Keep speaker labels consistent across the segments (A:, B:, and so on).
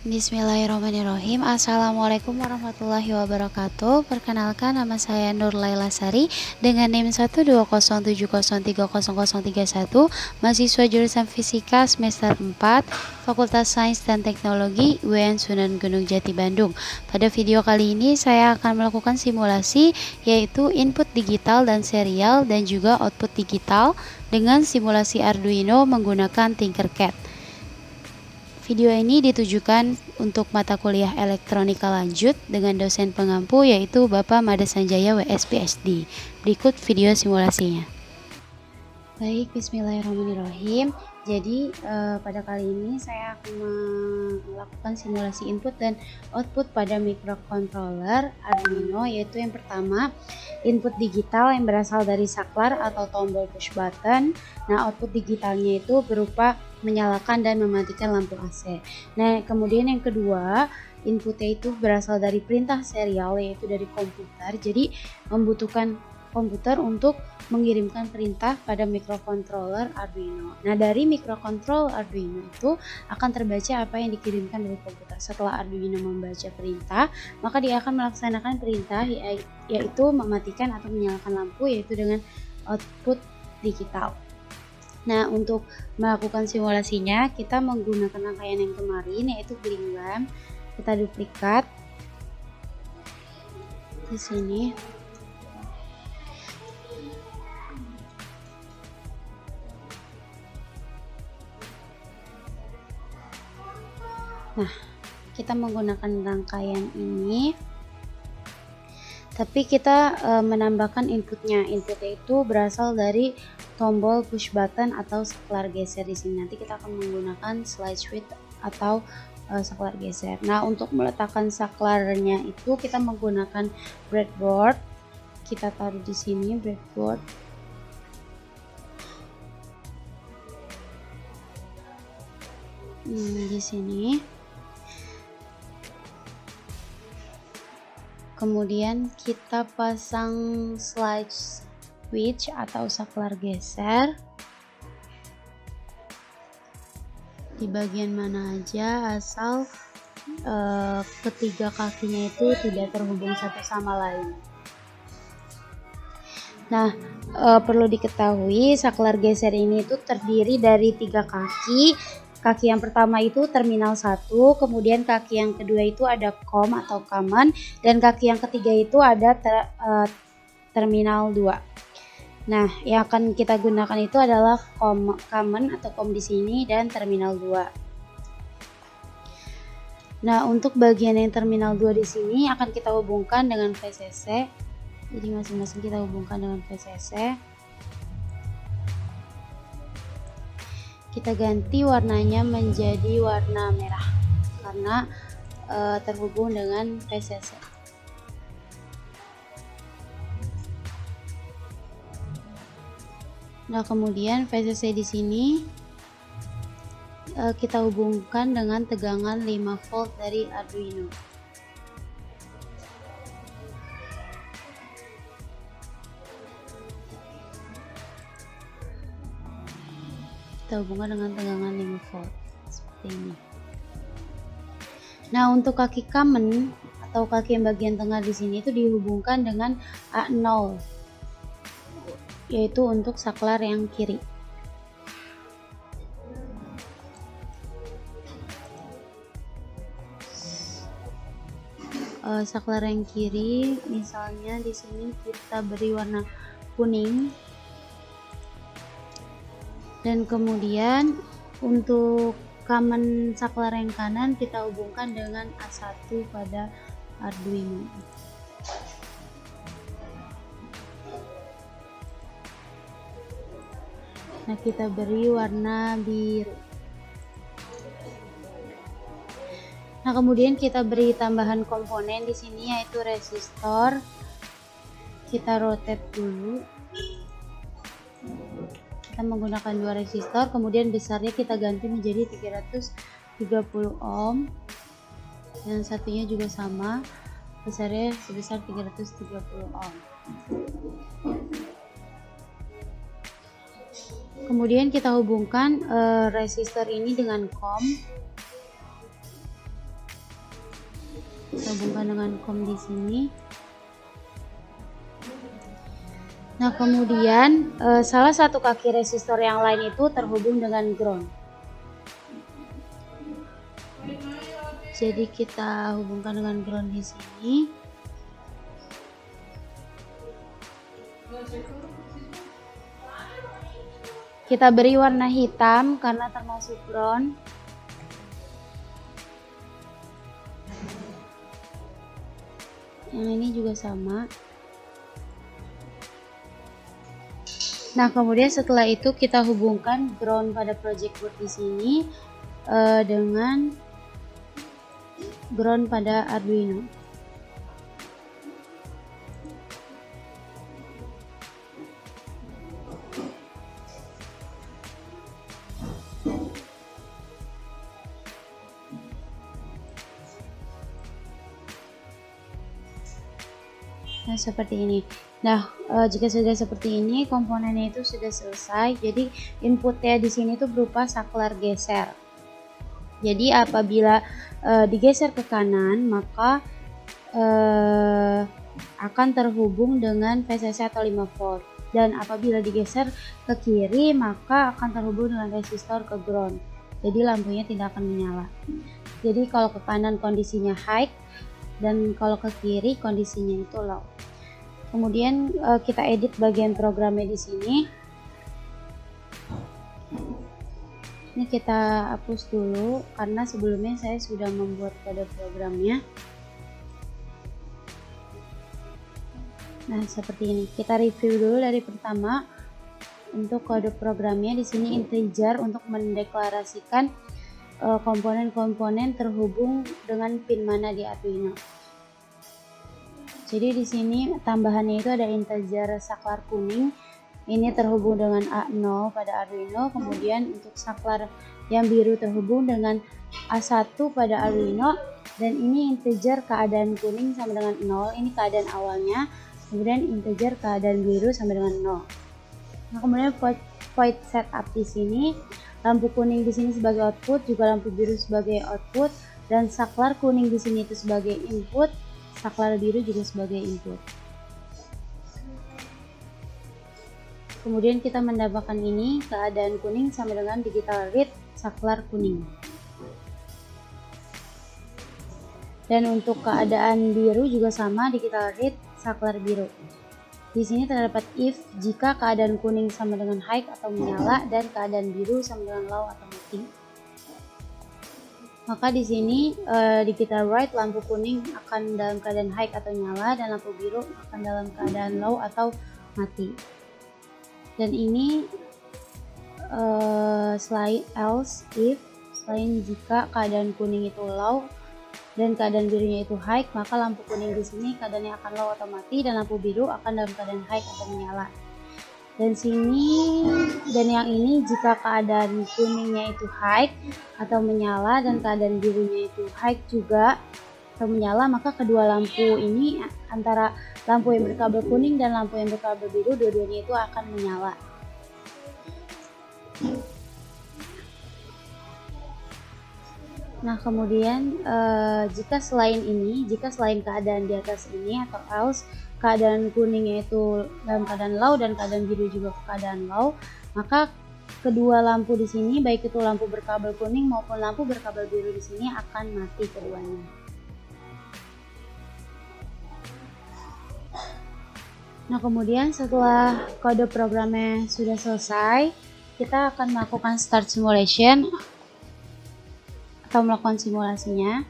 A: Bismillahirrahmanirrahim. Assalamualaikum warahmatullahi wabarakatuh. Perkenalkan, nama saya Nur Laila Sari dengan NIM 12070303031, mahasiswa jurusan Fisika semester 4, Fakultas Sains dan Teknologi UIN Sunan Gunung Jati Bandung. Pada video kali ini saya akan melakukan simulasi, yaitu input digital dan serial dan juga output digital dengan simulasi Arduino menggunakan Tinkercad. Video ini ditujukan untuk mata kuliah elektronika lanjut dengan dosen pengampu, yaitu Bapak Mada Sanjaya WS PhD. Berikut video simulasinya. Baik, bismillahirrahmanirrahim. Jadi pada kali ini saya akan melakukan simulasi input dan output pada microcontroller Arduino, yaitu yang pertama input digital yang berasal dari saklar atau tombol push button. Nah, output digitalnya itu berupa menyalakan dan mematikan lampu AC. Nah, kemudian yang kedua, inputnya itu berasal dari perintah serial, yaitu dari komputer. Jadi membutuhkan komputer untuk mengirimkan perintah pada microcontroller Arduino. Nah, dari microcontroller Arduino itu akan terbaca apa yang dikirimkan dari komputer. Setelah Arduino membaca perintah, maka dia akan melaksanakan perintah, yaitu mematikan atau menyalakan lampu, yaitu dengan output digital. Nah, untuk melakukan simulasinya kita menggunakan rangkaian yang kemarin, yaitu green lamp. Kita duplikat di sini. Nah, kita menggunakan rangkaian ini, tapi kita menambahkan inputnya. Inputnya itu berasal dari tombol push button atau saklar geser di sini. Nanti kita akan menggunakan slide switch atau saklar geser. Nah, untuk meletakkan saklarnya itu kita menggunakan breadboard. Kita taruh di sini breadboard. Di sini. Kemudian kita pasang slide switch atau saklar geser di bagian mana aja, asal ketiga kakinya itu tidak terhubung satu sama lain. Nah, perlu diketahui saklar geser ini itu terdiri dari 3 kaki. Kaki yang pertama itu terminal 1, kemudian kaki yang kedua itu ada COM atau common, dan kaki yang ketiga itu ada terminal 2. Nah, yang akan kita gunakan itu adalah common atau COM di sini dan terminal 2. Nah, untuk bagian yang terminal 2 di sini akan kita hubungkan dengan VCC. Jadi masing-masing kita hubungkan dengan VCC. Kita ganti warnanya menjadi warna merah karena terhubung dengan VCC. Nah, kemudian VCC di sini kita hubungkan dengan tegangan 5 volt dari Arduino. Kita hubungkan dengan tegangan 5 volt seperti ini. Nah, untuk kaki common atau kaki yang bagian tengah di sini itu dihubungkan dengan A0, yaitu untuk saklar yang kiri. Saklar yang kiri, misalnya di sini kita beri warna kuning. Dan kemudian untuk common saklar yang kanan kita hubungkan dengan A1 pada Arduino. Nah, kita beri warna biru. Nah, kemudian kita beri tambahan komponen di sini, yaitu resistor. Kita rotate dulu. Kita menggunakan 2 resistor, kemudian besarnya kita ganti menjadi 330 ohm, dan satunya juga sama, besarnya sebesar 330 ohm. Kemudian kita hubungkan resistor ini dengan COM. Kita hubungkan dengan COM di sini. Nah, kemudian salah satu kaki resistor yang lain itu terhubung dengan ground. Jadi kita hubungkan dengan ground di sini. Kita beri warna hitam karena termasuk ground. Yang ini juga sama. Nah, kemudian setelah itu kita hubungkan ground pada project board di sini dengan ground pada Arduino. Nah, seperti ini. Nah, jika sudah seperti ini, komponennya itu sudah selesai. Jadi inputnya di sini itu berupa saklar geser. Jadi apabila digeser ke kanan, maka akan terhubung dengan VCC atau 5 volt. Dan apabila digeser ke kiri, maka akan terhubung dengan resistor ke ground. Jadi lampunya tidak akan menyala. Jadi kalau ke kanan kondisinya high, dan kalau ke kiri kondisinya itu low. Kemudian kita edit bagian programnya di sini. Ini kita hapus dulu karena sebelumnya saya sudah membuat kode programnya. Nah, seperti ini. Kita review dulu dari pertama. Untuk kode programnya di sini integer untuk mendeklarasikan komponen-komponen terhubung dengan pin mana di Arduino. Jadi di sini tambahannya itu ada integer saklar kuning. Ini terhubung dengan A0 pada Arduino. Kemudian untuk saklar yang biru terhubung dengan A1 pada Arduino. Dan ini integer keadaan kuning sama dengan 0. Ini keadaan awalnya. Kemudian integer keadaan biru sama dengan 0. Nah, kemudian void setup di sini. Lampu kuning di sini sebagai output, juga lampu biru sebagai output, dan saklar kuning di sini itu sebagai input, saklar biru juga sebagai input. Kemudian kita mendapatkan ini keadaan kuning sama dengan digital read saklar kuning. Dan untuk keadaan biru juga sama, digital read saklar biru. Di sini terdapat if jika keadaan kuning sama dengan high atau menyala dan keadaan biru sama dengan low atau mati. Maka di sini digital write lampu kuning akan dalam keadaan high atau nyala dan lampu biru akan dalam keadaan low atau mati. Dan ini selain else if, selain jika keadaan kuning itu low dan keadaan birunya itu high, maka lampu kuning di sini keadaannya akan low atau mati dan lampu biru akan dalam keadaan high atau menyala. Dan sini dan yang ini jika keadaan kuningnya itu high atau menyala dan keadaan birunya itu high juga atau menyala, maka kedua lampu ini antara lampu yang berkabel kuning dan lampu yang berkabel biru dua-duanya itu akan menyala. Nah, kemudian jika selain keadaan di atas ini atau else, keadaan kuningnya itu dalam keadaan low dan keadaan biru juga keadaan low, maka kedua lampu di sini, baik itu lampu berkabel kuning maupun lampu berkabel biru di sini akan mati keduanya. Nah, kemudian setelah kode programnya sudah selesai, kita akan melakukan start simulation atau melakukan simulasinya.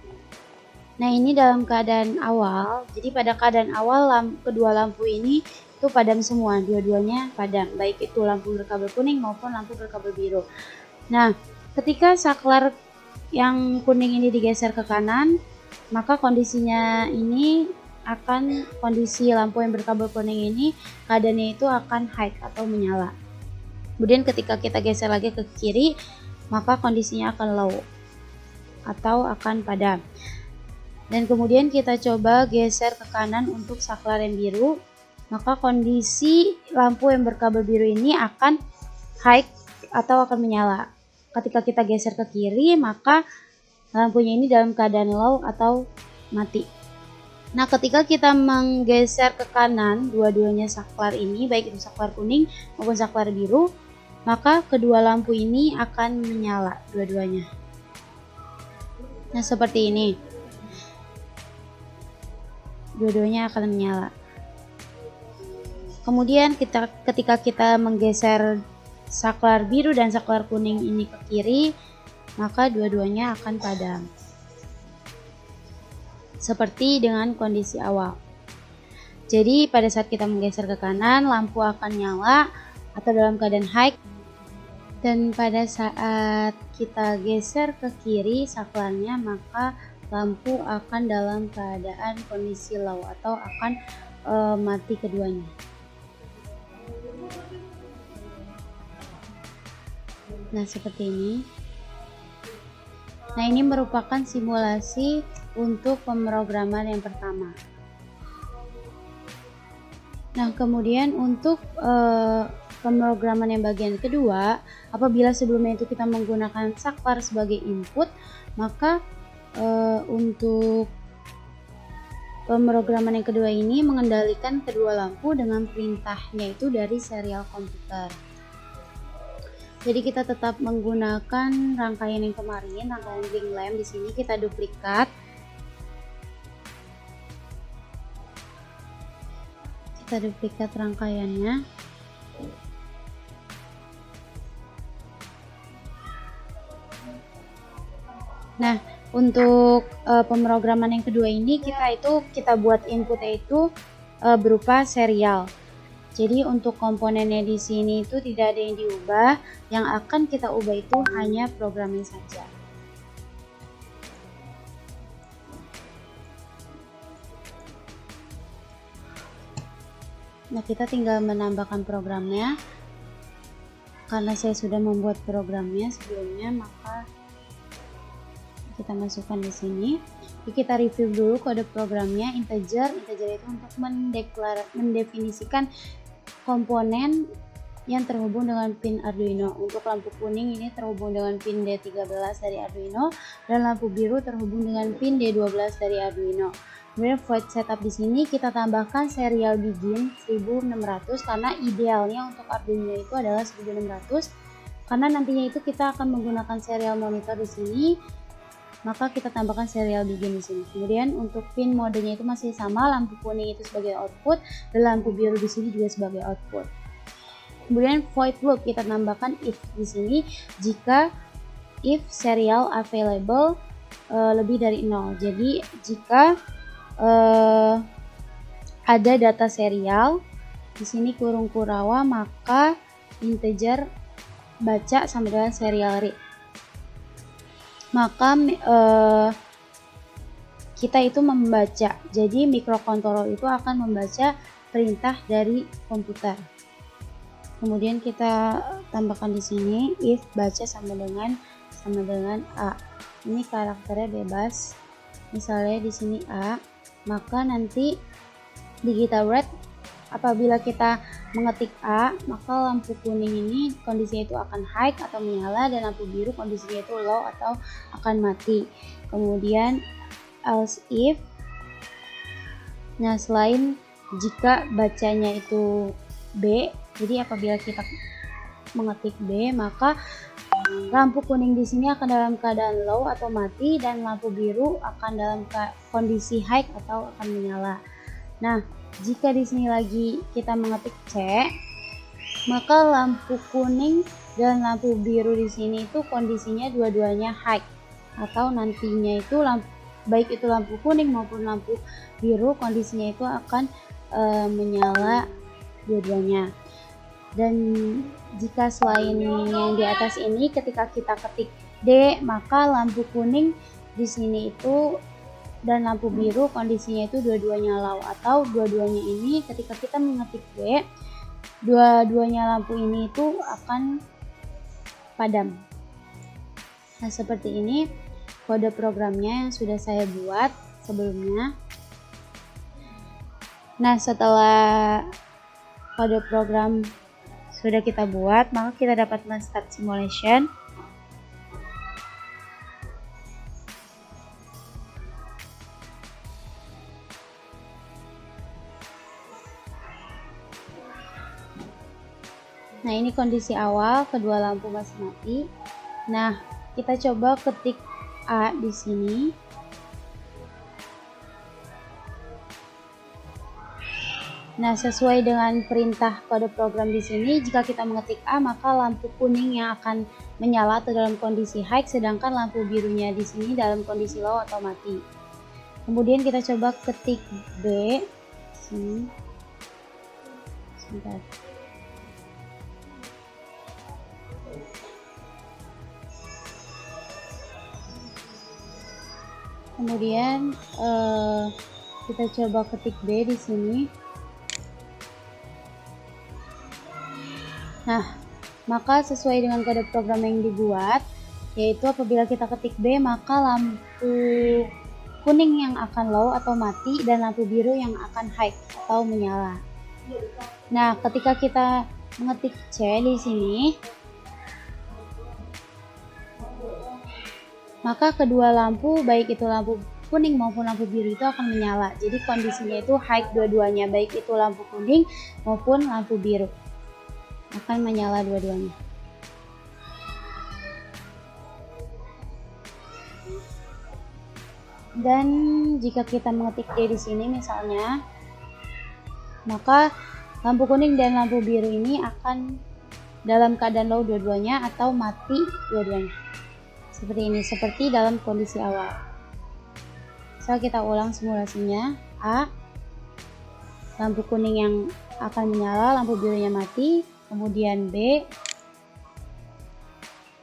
A: Nah, ini dalam keadaan awal. Jadi pada keadaan awal kedua lampu ini itu padam semua, dua-duanya padam, baik itu lampu berkabel kuning maupun lampu berkabel biru. Nah, ketika saklar yang kuning ini digeser ke kanan, maka kondisinya ini akan kondisi lampu yang berkabel kuning ini keadaannya itu akan high atau menyala. Kemudian ketika kita geser lagi ke kiri, maka kondisinya akan low atau akan padam. Dan kemudian kita coba geser ke kanan untuk saklar yang biru, maka kondisi lampu yang berkabel biru ini akan high atau akan menyala. Ketika kita geser ke kiri, maka lampunya ini dalam keadaan low atau mati. Nah, ketika kita menggeser ke kanan dua-duanya saklar ini, baik itu saklar kuning maupun saklar biru, maka kedua lampu ini akan menyala dua-duanya. Nah, seperti ini. Dua-duanya akan menyala. Kemudian ketika kita menggeser saklar biru dan saklar kuning ini ke kiri, maka dua-duanya akan padam. Seperti dengan kondisi awal. Jadi pada saat kita menggeser ke kanan, lampu akan nyala atau dalam keadaan high, dan pada saat kita geser ke kiri saklarnya, maka lampu akan dalam keadaan kondisi low atau akan mati keduanya. Nah, seperti ini. Nah, ini merupakan simulasi untuk pemrograman yang pertama. Nah, kemudian untuk pemrograman yang bagian kedua, apabila sebelumnya itu kita menggunakan saklar sebagai input, maka untuk pemrograman yang kedua ini mengendalikan kedua lampu dengan perintahnya itu dari serial komputer. Jadi kita tetap menggunakan rangkaian yang kemarin, rangkaian blink lamp. Di sini kita duplikat. Kita duplikat rangkaiannya. Nah, untuk pemrograman yang kedua ini kita buat inputnya itu berupa serial. Jadi untuk komponennya di sini itu tidak ada yang diubah, yang akan kita ubah itu hanya programnya saja. Nah, kita tinggal menambahkan programnya. Karena saya sudah membuat programnya sebelumnya, maka kita masukkan di sini. Jadi kita review dulu kode programnya. Integer itu untuk mendefinisikan komponen yang terhubung dengan pin Arduino. Untuk lampu kuning ini terhubung dengan pin D13 dari Arduino, dan lampu biru terhubung dengan pin D12 dari Arduino. Kemudian void setup di sini kita tambahkan serial begin 1600 karena idealnya untuk Arduino itu adalah 1600. Karena nantinya itu kita akan menggunakan serial monitor di sini, maka kita tambahkan serial begin di sini. Kemudian untuk pin modenya itu masih sama, lampu kuning itu sebagai output dan lampu biru di sini juga sebagai output. Kemudian void loop kita tambahkan if di sini jika if serial available lebih dari 0. Jadi jika ada data serial di sini kurung kurawa, maka integer baca sama dengan serial read. Maka kita itu membaca, jadi microcontroller itu akan membaca perintah dari komputer. Kemudian kita tambahkan di sini if baca sama dengan A. Ini karakternya bebas, misalnya di sini A, maka nanti digital read apabila kita mengetik A, maka lampu kuning ini kondisinya itu akan high atau menyala, dan lampu biru kondisinya itu low atau akan mati. Kemudian else if, nah selain jika bacanya itu B, jadi apabila kita mengetik B, maka lampu kuning di sini akan dalam keadaan low atau mati, dan lampu biru akan dalam kondisi high atau akan menyala. Nah, jika di sini lagi kita mengetik C, maka lampu kuning dan lampu biru di sini itu kondisinya dua-duanya high, atau nantinya itu baik itu lampu kuning maupun lampu biru kondisinya itu akan menyala dua-duanya. Dan jika selain yang di atas ini ketika kita ketik D, maka lampu kuning di sini itu dan lampu biru kondisinya itu dua-duanya low, atau dua-duanya ini ketika kita mengetik D, dua-duanya lampu ini itu akan padam. Nah, seperti ini kode programnya yang sudah saya buat sebelumnya. Nah, setelah kode program sudah kita buat, maka kita dapat men-start simulation. Nah, ini kondisi awal, kedua lampu masih mati. Nah, kita coba ketik A di sini. Nah, sesuai dengan perintah kode program di sini, jika kita mengetik A, maka lampu kuning yang akan menyala atau dalam kondisi high, sedangkan lampu birunya di sini dalam kondisi low atau mati. Kemudian kita coba ketik B. Sini. Sebentar. Kemudian kita coba ketik B di sini. Nah, maka sesuai dengan kode program yang dibuat, yaitu apabila kita ketik B, maka lampu kuning yang akan low atau mati dan lampu biru yang akan high atau menyala. Nah, ketika kita mengetik C di sini, maka kedua lampu, baik itu lampu kuning maupun lampu biru itu akan menyala. Jadi kondisinya itu high dua-duanya, baik itu lampu kuning maupun lampu biru akan menyala dua-duanya. Dan jika kita mengetik D di sini misalnya, maka lampu kuning dan lampu biru ini akan dalam keadaan low dua-duanya atau mati dua-duanya. Seperti ini, seperti dalam kondisi awal. So, kita ulang simulasinya. A, lampu kuning yang akan menyala, lampu birunya mati. Kemudian B,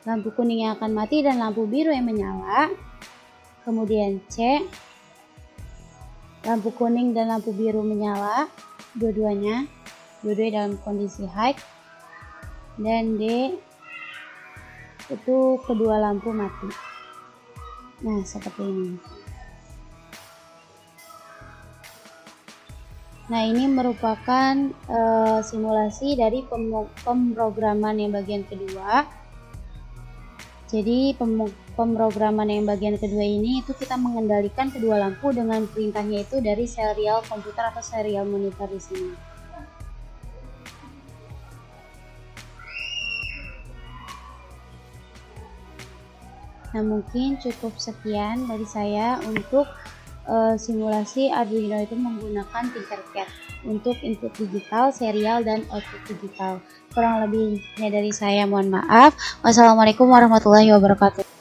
A: lampu kuning yang akan mati dan lampu biru yang menyala. Kemudian C, lampu kuning dan lampu biru menyala dua-duanya dalam kondisi high. Dan D, itu kedua lampu mati. Nah, seperti ini. Nah, ini merupakan simulasi dari pemrograman yang bagian kedua. Jadi pemrograman yang bagian kedua ini itu kita mengendalikan kedua lampu dengan perintahnya itu dari serial komputer atau serial monitor di sini. Nah, mungkin cukup sekian dari saya untuk simulasi Arduino itu menggunakan Tinkercad untuk input digital, serial, dan output digital. Kurang lebihnya dari saya mohon maaf. Wassalamualaikum warahmatullahi wabarakatuh.